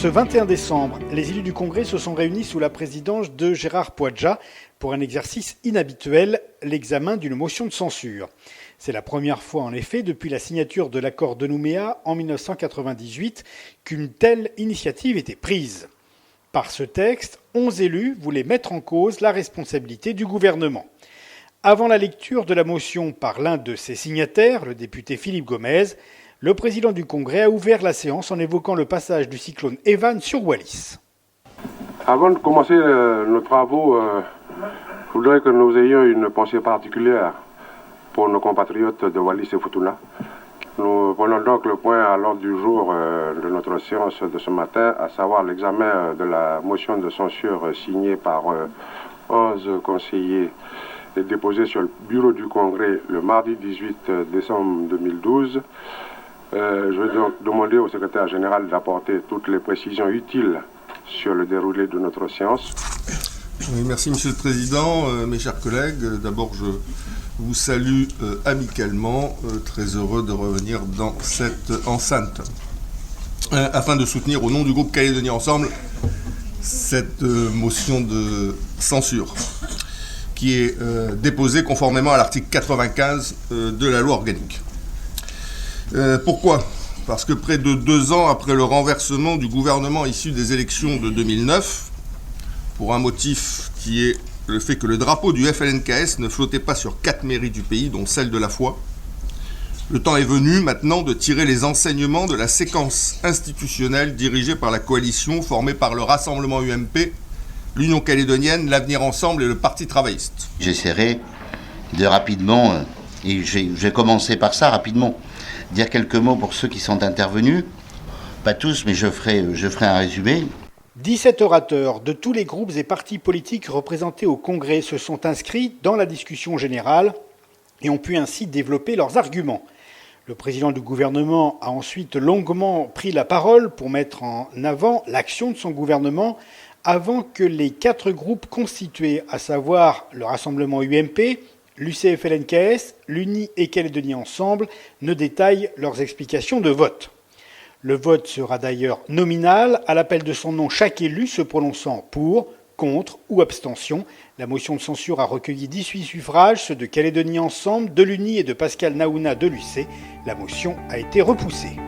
Ce 21 décembre, les élus du Congrès se sont réunis sous la présidence de Gérard Poadja pour un exercice inhabituel, l'examen d'une motion de censure. C'est la première fois en effet depuis la signature de l'accord de Nouméa en 1998 qu'une telle initiative était prise. Par ce texte, 11 élus voulaient mettre en cause la responsabilité du gouvernement. Avant la lecture de la motion par l'un de ses signataires, le député Philippe Gomez, le président du Congrès a ouvert la séance en évoquant le passage du cyclone Evan sur Wallis. Avant de commencer nos travaux, je voudrais que nous ayons une pensée particulière pour nos compatriotes de Wallis et Futuna. Nous prenons donc le point à l'ordre du jour de notre séance de ce matin, à savoir l'examen de la motion de censure signée par 11 conseillers et déposée sur le bureau du Congrès le mardi 18 décembre 2012. Je vais donc demander au secrétaire général d'apporter toutes les précisions utiles sur le déroulé de notre séance. Oui, merci Monsieur le Président, mes chers collègues. D'abord, je vous salue amicalement, très heureux de revenir dans cette enceinte, afin de soutenir au nom du groupe Calédonie Ensemble cette motion de censure qui est déposée conformément à l'article 95 de la loi organique. Pourquoi ? Parce que près de 2 ans après le renversement du gouvernement issu des élections de 2009, pour un motif qui est le fait que le drapeau du FLNKS ne flottait pas sur 4 mairies du pays, dont celle de la Foi, le temps est venu maintenant de tirer les enseignements de la séquence institutionnelle dirigée par la coalition formée par le Rassemblement UMP, l'Union calédonienne, l'Avenir Ensemble et le Parti travailliste. J'essaierai de rapidement, et je vais commencer par ça rapidement, dire quelques mots pour ceux qui sont intervenus. Pas tous, mais je ferai un résumé. 17 orateurs de tous les groupes et partis politiques représentés au Congrès se sont inscrits dans la discussion générale et ont pu ainsi développer leurs arguments. Le président du gouvernement a ensuite longuement pris la parole pour mettre en avant l'action de son gouvernement avant que les 4 groupes constitués, à savoir le Rassemblement UMP, l'UCFLNKS, l'UNI et Calédonie Ensemble, ne détaillent leurs explications de vote. Le vote sera d'ailleurs nominal. À l'appel de son nom, chaque élu se prononçant pour, contre ou abstention. La motion de censure a recueilli 18 suffrages, ceux de Calédonie Ensemble, de l'UNI et de Pascal Naouna de l'UC. La motion a été repoussée.